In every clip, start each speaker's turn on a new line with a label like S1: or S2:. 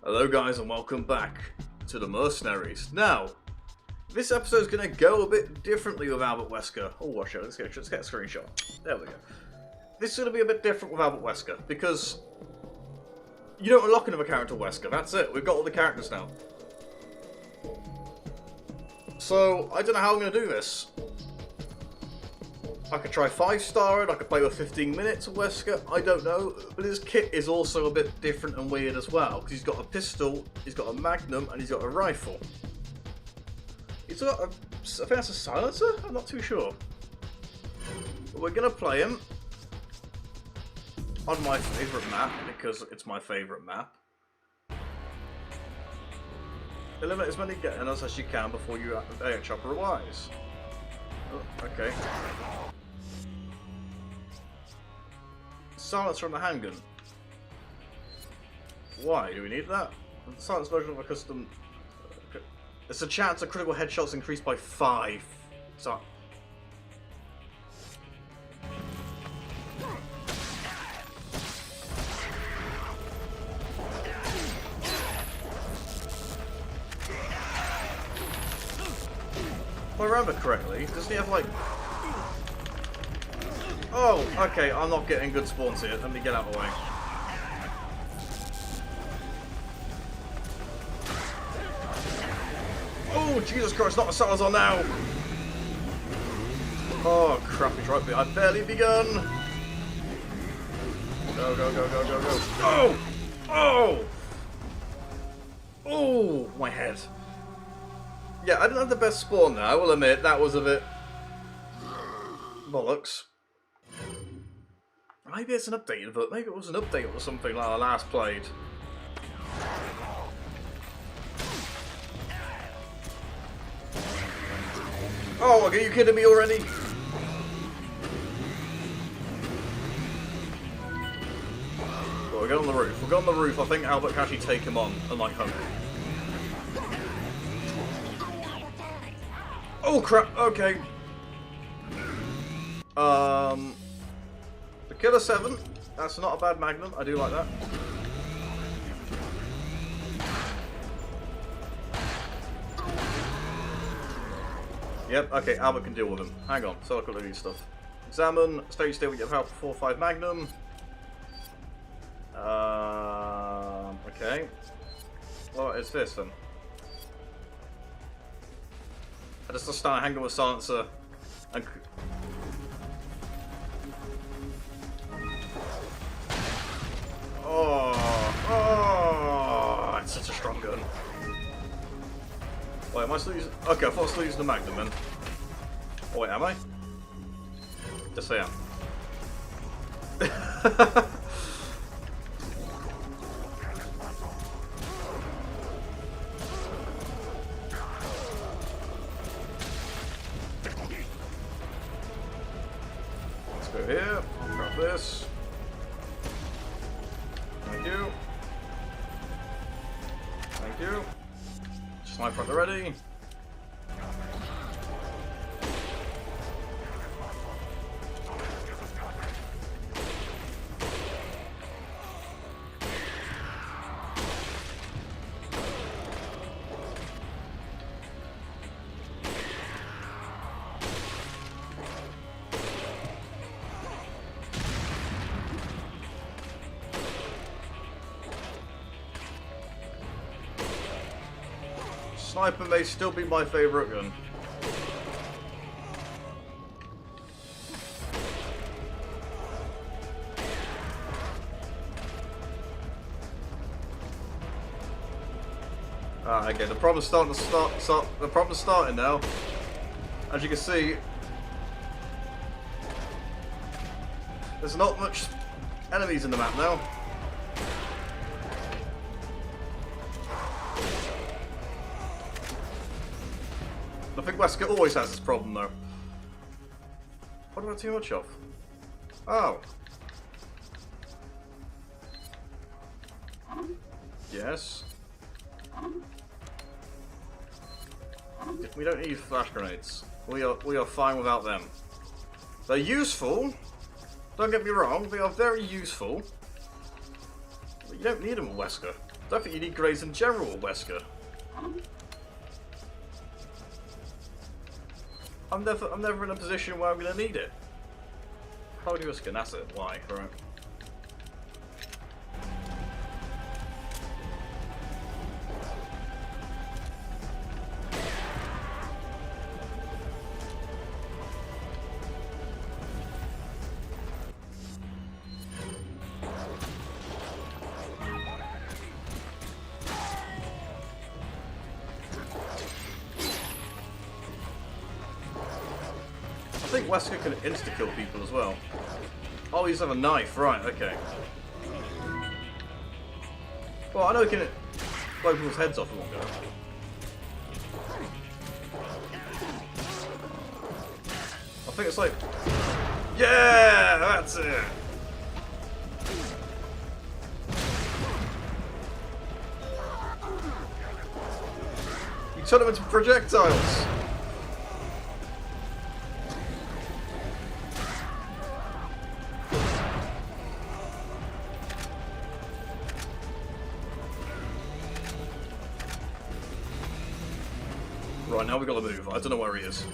S1: Hello guys and welcome back to the Mercenaries. Now, this episode is going to go a bit differently with Albert Wesker. Oh, watch out, let's get a screenshot. There we go. This is going to be a bit different with Albert Wesker, because you don't unlock another character Wesker, that's it. We've got all the characters now. So, I don't know how I'm going to do this. I could try 5-star it, I could play with 15 minutes of Wesker, I don't know. But his kit is also a bit different and weird as well, because he's got a pistol, he's got a magnum, and he's got a rifle. He's got I think that's a silencer? I'm not too sure. But we're going to play him on my favourite map, because it's my favourite map. Eliminate as many getters as you can before you chopper arrives. Oh, okay. Silencer on the handgun. Why do we need that? The silence version of a custom. It's a chance of critical headshots increased by 5. So. If I remember correctly, doesn't he have like... Oh, okay, I'm not getting good spawns here. Let me get out of the way. Oh, Jesus Christ, not a Salazar now! Oh, crap, he's right behind. I've barely begun! Go, go, go, go, go, go. Oh! Oh! Oh, my head. Yeah, I didn't have the best spawn there, I will admit. That was a bit... bollocks. Maybe it's an update, but maybe it was an update or something like I last played. Oh, are you kidding me already? Well, we'll go on the roof. We'll go on the roof. I think Albert can actually take him on, unlike Hunk. Oh crap, okay. The Killer 7, that's not a bad magnum, I do like that. Yep, okay, Albert can deal with him. Hang on, so I'll look at these stuff. Examine, stay still with your power 4-5 magnum. Okay. What is this then? I just start hanging with silencer and... Oh, it's such a strong gun. Wait, am I still using... Okay, I thought I was still using the magnum then. Oh wait, am I? Just say I am. Let's go here, grab this. Thank you. Thank you. Sniper at the ready. Sniper may still be my favourite gun. Okay, the problem's starting to start. The problem's starting now. As you can see, there's not much enemies in the map now. I think Wesker always has this problem though. What do I too much of? Oh. Yes. We don't need flash grenades. We are fine without them. They're useful. Don't get me wrong, they are very useful. But you don't need them with Wesker. don't think you need grenades in general, Wesker. I'm never in a position where I'm going to need it. How do you skin? That's it. Why? Right. I think Wesker can insta-kill people as well. Oh, he's have a knife, right, okay. Well, I know he can blow people's heads off in one go. I think it's like... Yeah, that's it! You turn them into projectiles! Right, now we gotta move. I don't know where he is.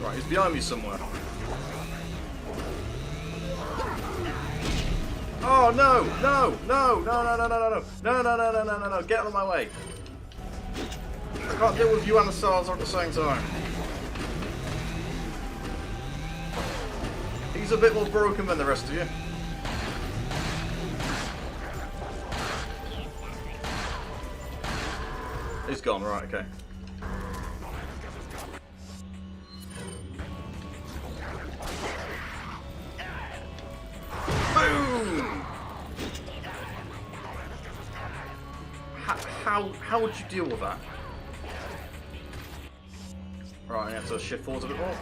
S1: Right, he's behind me somewhere. Oh no! No! No! No! No! No! No! No! No! No! No! No! No! No! No! Get out of my way! I can't deal with you and the stars at the same time. He's a bit more broken than the rest of you. He's gone. Right. Okay. How would you deal with that? Right, I have to shift forward a bit more.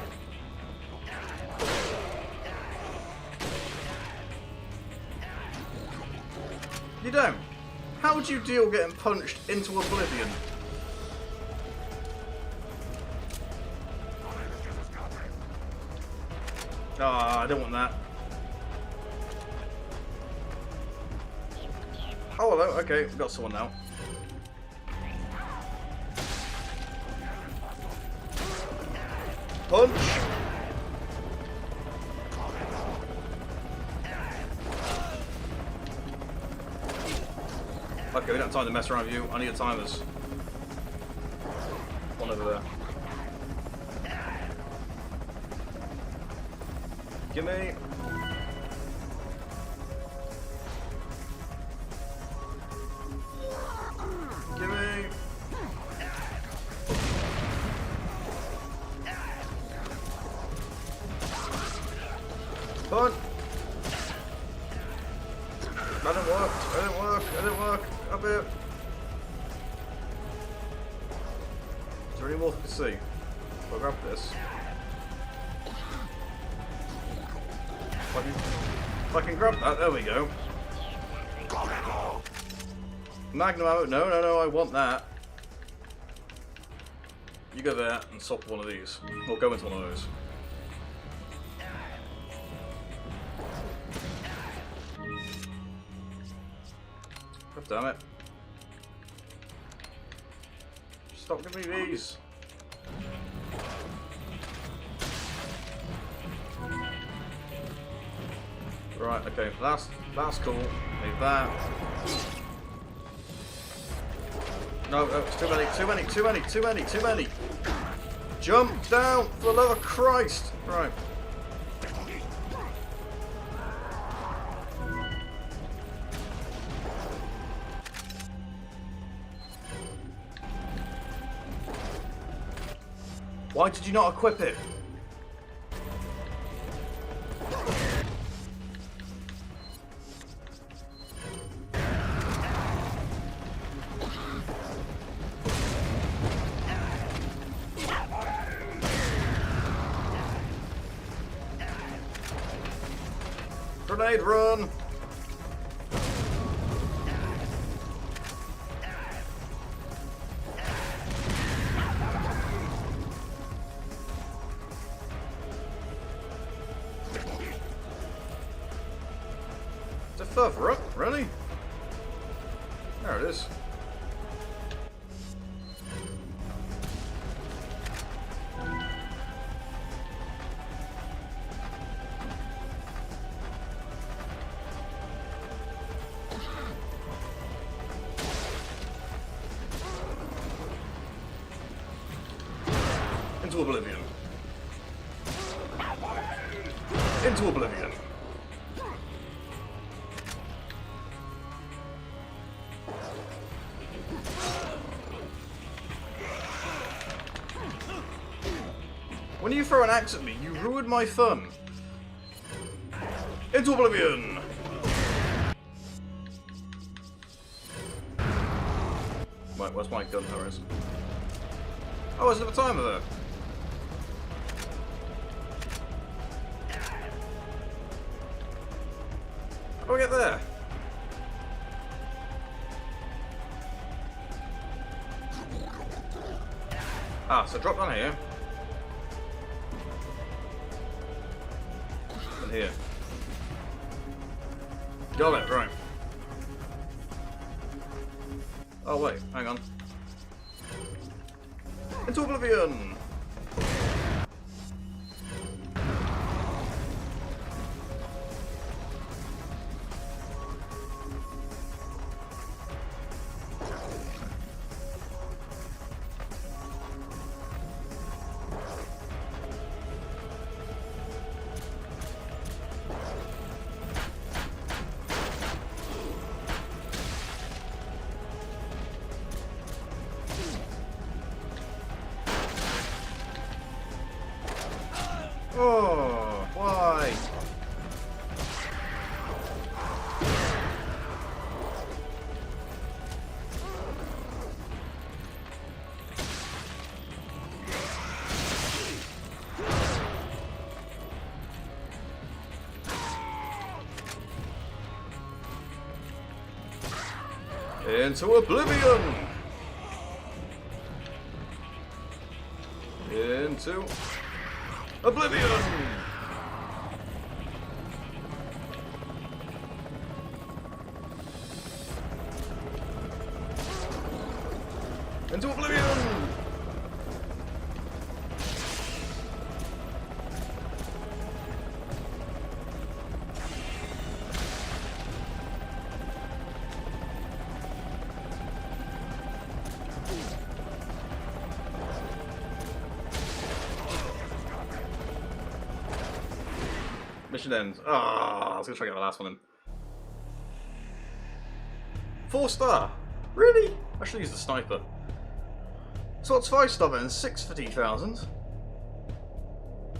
S1: You don't. How would you deal getting punched into oblivion? Ah, I don't want that. Oh, hello. Okay, we've got someone now. Punch! Okay, we don't have time to mess around with you. I need a timers. One over there. Gimme! Gimme! Punch! That didn't work. That didn't work. That didn't work. Up here. Is there any more to see? I'll grab this. If I can grab that, there we go. Magnum ammo. No, no, no, I want that. You go there and swap one of these. Or go into one of those. God damn it. Stop giving me these. Right, okay, that's cool. Leave that. No, no, it's too many, too many, too many, too many, too many. Jump down, for the love of Christ! Right. Why did you not equip it? Grenade run! Is it further up? Really? There it is. Into oblivion. Into oblivion. When you throw an axe at me, you ruined my fun. Into oblivion. Right, where's my gun arrows? Oh, there's another timer there. How do I get there? Ah, so drop down here. And here. Got it, right. Oh wait, hang on. Into oblivion! Oh, why? Into oblivion! Into oblivion! Into oblivion! Mission ends. Ah, I was gonna try to get the last one in. 4-star? Really? I should use the sniper. So it's 5-star then, 6 for 50,000.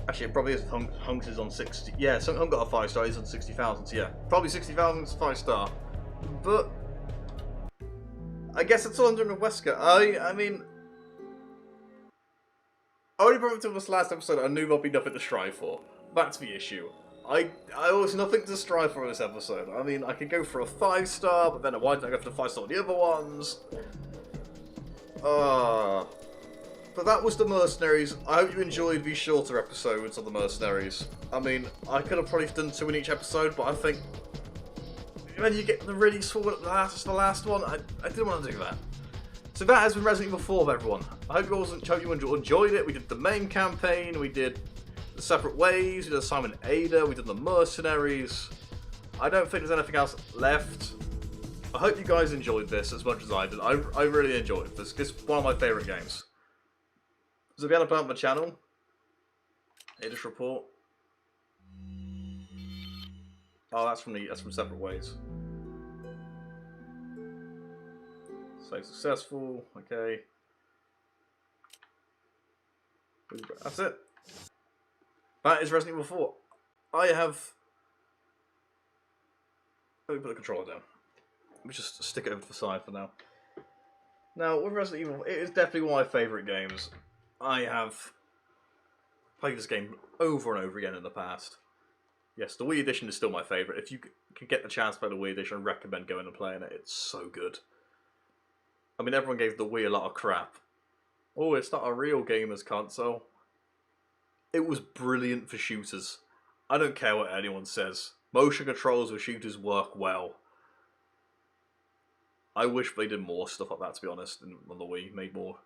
S1: Actually, it probably is. Hunks is on 60. Yeah, so Hunk got a 5-star, he's on 60,000, so yeah. Probably 60,000 is 5-star. But I guess that's all I'm doing with Wesker. I mean, only problem until this last episode, I knew there'd be nothing to strive for. That's the issue. I was nothing to strive for in this episode. I mean, I could go for a 5-star, but then why didn't I go for the 5-star on the other ones? But that was the Mercenaries. I hope you enjoyed these shorter episodes of the Mercenaries. I mean, I could have probably done 2 in each episode, but I think when you get the really small at the last one, I didn't want to do that. So that has been Resident Evil 4, everyone. I hope you enjoyed it. We did the main campaign, we did the Separate Ways, we did Simon Ada, we did the Mercenaries. I don't think there's anything else left. I hope you guys enjoyed this as much as I did. I really enjoyed this. It's one of my favourite games. So if you haven't put up my channel, Ada's report. Oh, that's from Separate Ways. So successful, okay. That's it. That is Resident Evil 4. I have... Let me put the controller down. Let me just stick it over to the side for now. Now, with Resident Evil, it is definitely one of my favourite games. I have played this game over and over again in the past. Yes, the Wii Edition is still my favourite. If you can get the chance to play the Wii Edition, I recommend going and playing it. It's so good. I mean, everyone gave the Wii a lot of crap. Oh, it's not a real gamer's console. It was brilliant for shooters. I don't care what anyone says. Motion controls with shooters work well. I wish they did more stuff like that, to be honest, on the Wii. Made more.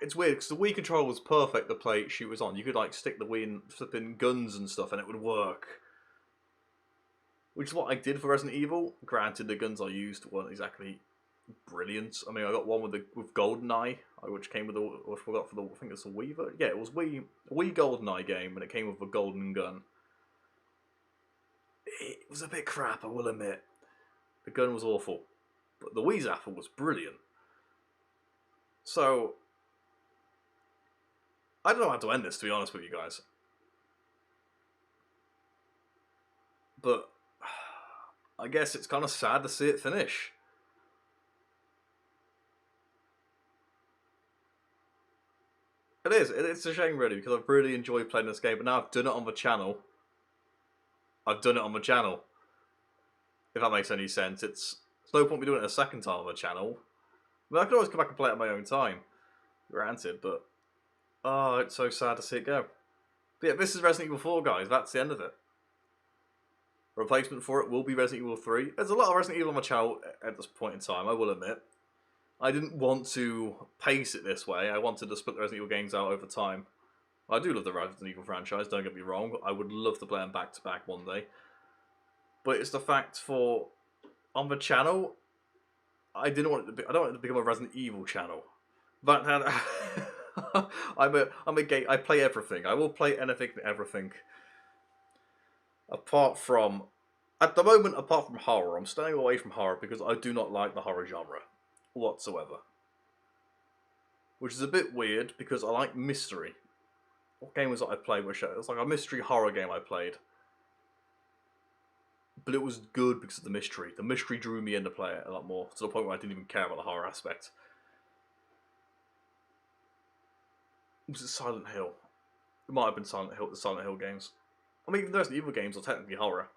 S1: It's weird, because the Wii controller was perfect to play shooters on. You could, like, stick the Wii in flipping guns and stuff, and it would work. Which is what I did for Resident Evil. Granted, the guns I used weren't exactly brilliant. I mean, I got one with GoldenEye, which came with the, I forgot for the, I think it's a Wii. Yeah, it was Wii GoldenEye game, and it came with a golden gun. It was a bit crap, I will admit. The gun was awful, but the Wii Zapper was brilliant. So, I don't know how to end this, to be honest with you guys. But I guess it's kind of sad to see it finish. It is. It's a shame, really, because I've really enjoyed playing this game, but now I've done it on the channel. If that makes any sense. It's no point me doing it a second time on the channel. I mean, I could always come back and play it at my own time. Granted, but oh, it's so sad to see it go. But yeah, this is Resident Evil 4, guys. That's the end of it. Replacement for it will be Resident Evil 3. There's a lot of Resident Evil on my channel at this point in time, I will admit. I didn't want to pace it this way. I wanted to split the Resident Evil games out over time. I do love the Resident Evil franchise, don't get me wrong. I would love to play them back to back one day. But it's the fact for on the channel, I don't want it to become a Resident Evil channel. But I'm a gay. I play everything. I will play anything and everything. Apart from, at the moment, apart from horror, I'm staying away from horror because I do not like the horror genre whatsoever. Which is a bit weird because I like mystery. What game was it I played? Which it was like a mystery horror game I played. But it was good because of the mystery. The mystery drew me in to play it a lot more, to the point where I didn't even care about the horror aspect. Was it Silent Hill? It might have been Silent Hill, the Silent Hill games. I mean, even the Resident Evil games are technically horror.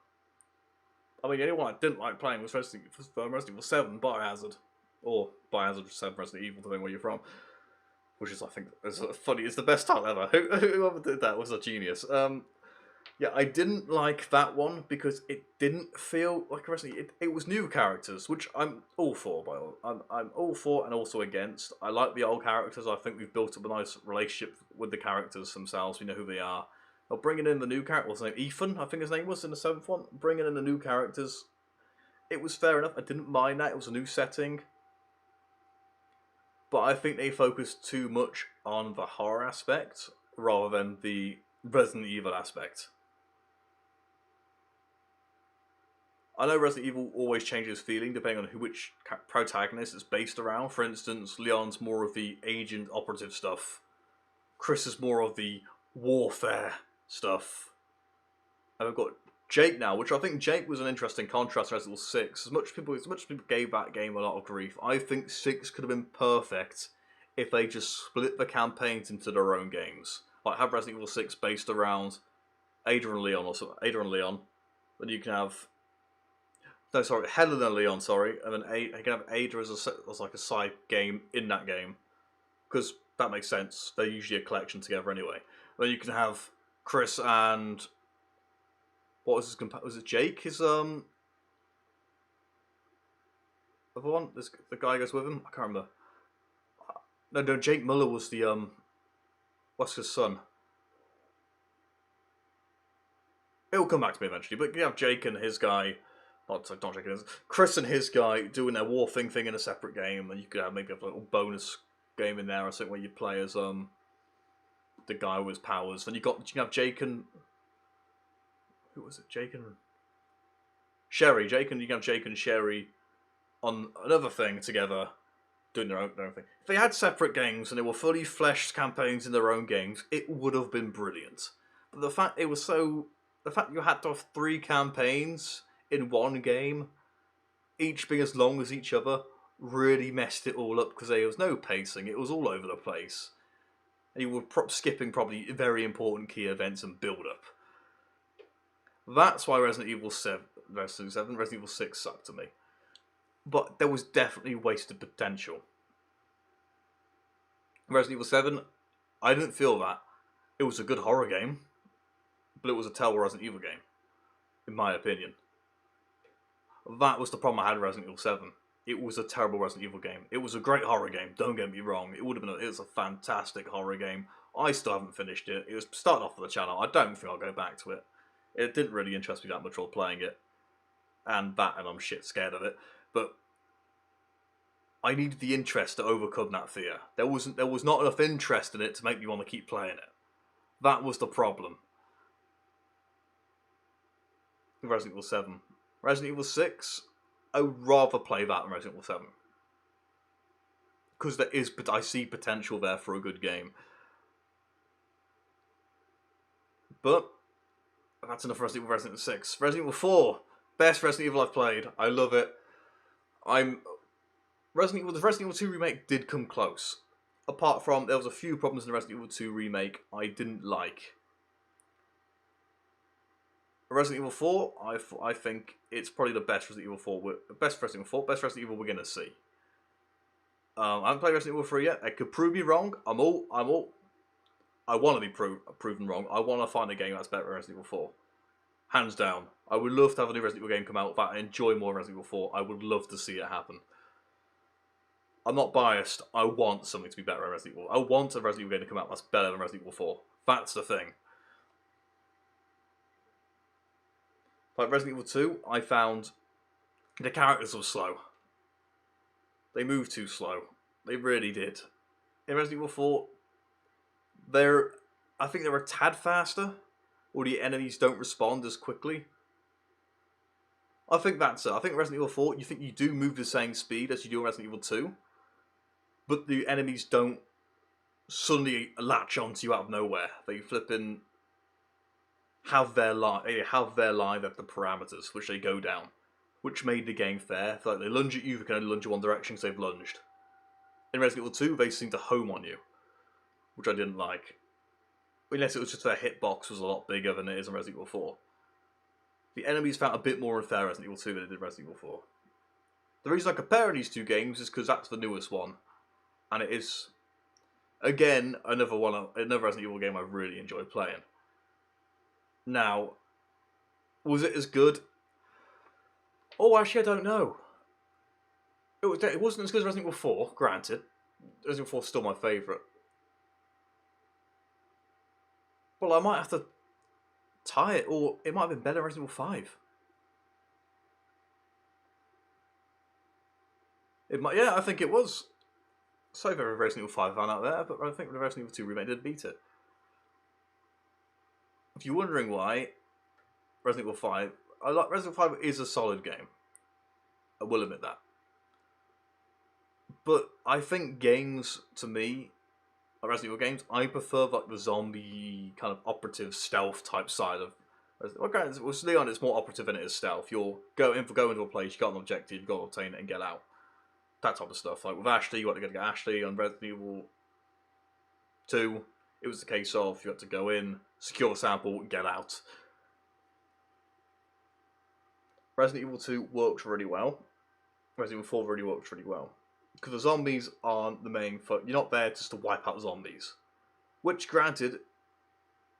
S1: I mean, the only one I didn't like playing was Resident Evil 7 Biohazard. Or Biohazard 7 Resident Evil, depending where you're from. Which is, I think, is funny. It's the best title ever. Whoever did that was a genius. Yeah, I didn't like that one because it didn't feel like a Resident Evil. It was new characters, which I'm all for. I'm all for and also against. I like the old characters. I think we've built up a nice relationship with the characters themselves. We know who they are. But bringing in the new character, what's his name? Ethan, I think his name was in the 7th one. Bringing in the new characters, it was fair enough. I didn't mind that. It was a new setting. But I think they focused too much on the horror aspect rather than the Resident Evil aspect. I know Resident Evil always changes feeling depending on which protagonist it's based around. For instance, Leon's more of the agent operative stuff. Chris is more of the warfare stuff. And we've got Jake now, which I think Jake was an interesting contrast to Resident Evil 6. As much as people gave that game a lot of grief, I think 6 could have been perfect if they just split the campaigns into their own games. Like have Resident Evil 6 based around Ada and Leon, or something. Ada and Leon. Then you can have Helen and Leon, and then you can have Ada as like a side game in that game. Because that makes sense. They're usually a collection together anyway. Then you can have Chris and what was his was it Jake? His other one? The guy goes with him? I can't remember. No, Jake Muller was the Wesker's son. It'll come back to me eventually, but you have Jake and his guy, not Jake, Chris and his guy doing their war thing in a separate game, and you could have maybe a little bonus game in there or something where you play as the guy with his powers. Then you can have Jake and who was it? Jake and Sherry. You can have Jake and Sherry on another thing together, doing their own thing. If they had separate games and they were fully fleshed campaigns in their own games, it would have been brilliant. But the fact you had to have 3 campaigns in one game, each being as long as each other, really messed it all up because there was no pacing. It was all over the place. And you were skipping probably very important key events and build-up. That's why Resident Evil 6 sucked to me. But there was definitely wasted potential. Resident Evil 7, I didn't feel that. It was a good horror game, but it was a terrible Resident Evil game, in my opinion. That was the problem I had with Resident Evil 7. It was a terrible Resident Evil game. It was a great horror game, don't get me wrong. It would have been it was a fantastic horror game. I still haven't finished it. It was started off for the channel. I don't think I'll go back to it. It didn't really interest me that much while playing it. And I'm shit scared of it. But I needed the interest to overcome that fear. There was not enough interest in it to make me want to keep playing it. That was the problem. Resident Evil 7. Resident Evil 6, I would rather play that than Resident Evil 7. Because I see potential there for a good game. But that's enough for Resident Evil 6. Resident Evil 4, best Resident Evil I've played. I love it. The Resident Evil 2 remake did come close. Apart from, there was a few problems in the Resident Evil 2 remake I didn't like. Resident Evil 4, I think it's probably the best Resident Evil 4, best Resident Evil we're gonna see. I haven't played Resident Evil 3 yet. I could prove me wrong. I want to be proven wrong. I want to find a game that's better than Resident Evil 4. Hands down. I would love to have a new Resident Evil game come out that I enjoy more Resident Evil 4. I would love to see it happen. I'm not biased. I want something to be better than Resident Evil. I want a Resident Evil game to come out that's better than Resident Evil 4. That's the thing. Like Resident Evil 2, I found the characters were slow. They moved too slow. They really did. In Resident Evil 4, I think they're a tad faster, or the enemies don't respond as quickly. I think that's it. I think Resident Evil 4, you think you do move the same speed as you do in Resident Evil 2, but the enemies don't suddenly latch onto you out of nowhere. They flipping have their life at the parameters which they go down, which made the game fair. Like they lunge at you, they can only lunge in one direction because they've lunged. In Resident Evil 2, they seem to home on you, which I didn't like. Unless it was just their hitbox was a lot bigger than it is in Resident Evil 4. The enemies felt a bit more unfair in Resident Evil 2 than it did Resident Evil 4. The reason I compare these two games is because that's the newest one. And it is, again, another Resident Evil game I really enjoyed playing. Now, was it as good? Oh, actually, I don't know. It wasn't as good as Resident Evil 4, granted. Resident Evil 4 is still my favourite. Well, I might have to tie it, or it might have been better than Resident Evil 5. Yeah, I think it was. Sorry for Resident Evil 5 fan out there, but I think the Resident Evil 2 remake did beat it. If you're wondering why, Resident Evil 5, Resident Evil 5 is a solid game. I will admit that. But I think games, to me, like Resident Evil games, I prefer like the zombie kind of operative stealth type side of. Okay, with Leon, it's more operative than it is stealth. You're go into a place, you got an objective, you got to obtain it and get out. That type of stuff. Like with Ashley, you had to get Ashley. On Resident Evil 2, it was the case of you had to go in, secure the sample, get out. Resident Evil 2 works really well. Resident Evil 4 really works really well. Because the zombies aren't the main you're not there just to wipe out zombies. Which, granted,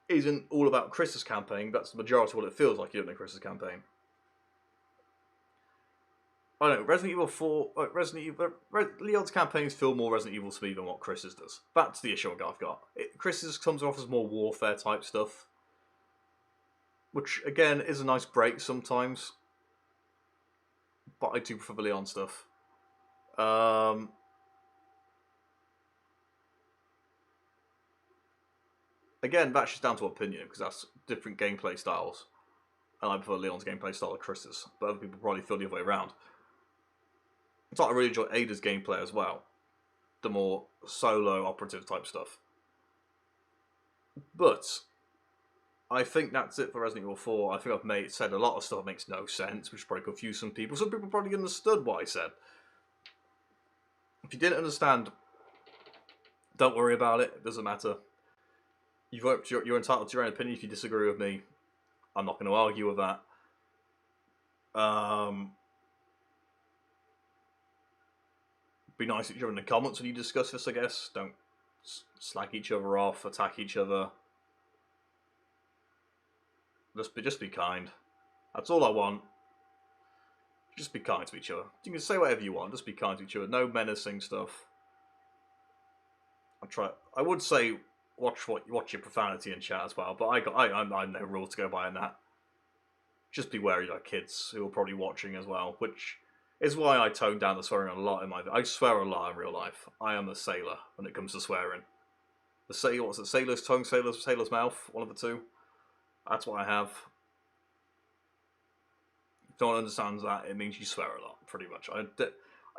S1: isn't all about Chris's campaign. That's the majority of what it feels like you're doing in Chris's campaign. I don't know, Resident Evil 4... Leon's campaigns feel more Resident Evil to me than what Chris's does. That's the issue I've got. Chris's comes off as more warfare type stuff. Which, again, is a nice break sometimes. But I do prefer the Leon stuff. Again, that's just down to opinion, because that's different gameplay styles. And I prefer Leon's gameplay style to Chris's. But other people probably feel the other way around. It's like I really enjoy Ada's gameplay as well. The more solo, operative type stuff. But I think that's it for Resident Evil 4. I think I've said a lot of stuff that makes no sense, which probably confused some people. Some people probably understood what I said. If you didn't understand, don't worry about it. It doesn't matter. You're entitled to your own opinion if you disagree with me. I'm not going to argue with that. Be nice to each other in the comments when you discuss this, I guess. Don't slag each other off, attack each other. Just be kind. That's all I want. Just be kind to each other. You can say whatever you want, just be kind to each other. No menacing stuff. I would say watch your profanity in chat as well, but I'm no rule to go by in that. Just be wary of kids who are probably watching as well, which is why I tone down the swearing a lot in my. I swear a lot in real life. I am a sailor when it comes to swearing. The sailor, what's it? Sailor's tongue, sailor's mouth. One of the two. That's what I have. If no one understands that, it means you swear a lot, pretty much.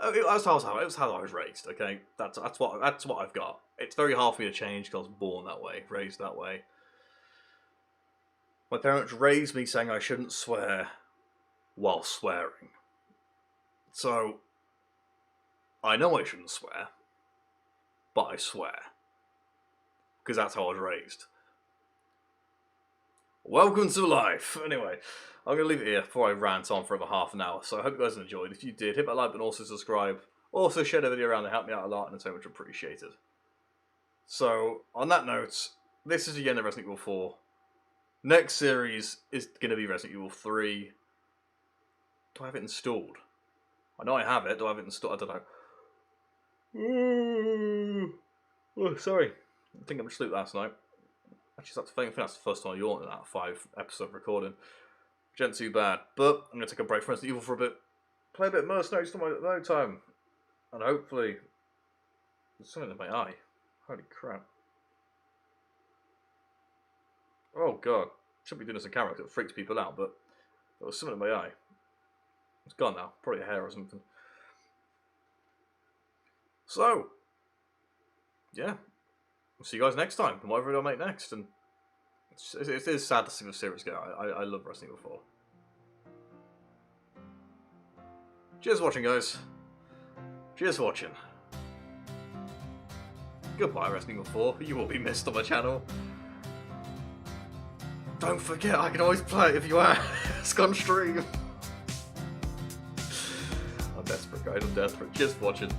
S1: That's how I was raised. Okay, that's what I've got. It's very hard for me to change because I was born that way, raised that way. My parents raised me saying I shouldn't swear while swearing. So I know I shouldn't swear, but I swear because that's how I was raised. Welcome to life. Anyway, I'm going to leave it here before I rant on for over half an hour. So I hope you guys enjoyed. If you did, hit that like button, also subscribe. Also share the video around to help me out a lot and it's so much appreciated. So, on that note, this is the end of Resident Evil 4. Next series is going to be Resident Evil 3. Do I have it installed? I know I have it. Do I have it installed? I don't know. Oh, sorry. I think I went to sleep last night. Actually, I think that's the first time I yawned in that 5-episode recording. Which ain't too bad. But I'm going to take a break from Resident Evil for a bit. Play a bit of Mercenaries to my own time. And hopefully... There's something in my eye. Holy crap. Oh god. Shouldn't be doing this on camera because it freaks people out, but there was something in my eye. It's gone now. Probably a hair or something. So, yeah. We'll see you guys next time. Whatever I'll make next. And it is sad to see the series go. I love Resident Evil 4. Cheers for watching, guys. Cheers for watching. Goodbye, Resident Evil 4. You will be missed on my channel. Don't forget, I can always play it if you ask on stream. I'm desperate, guys. I'm desperate. Cheers for watching.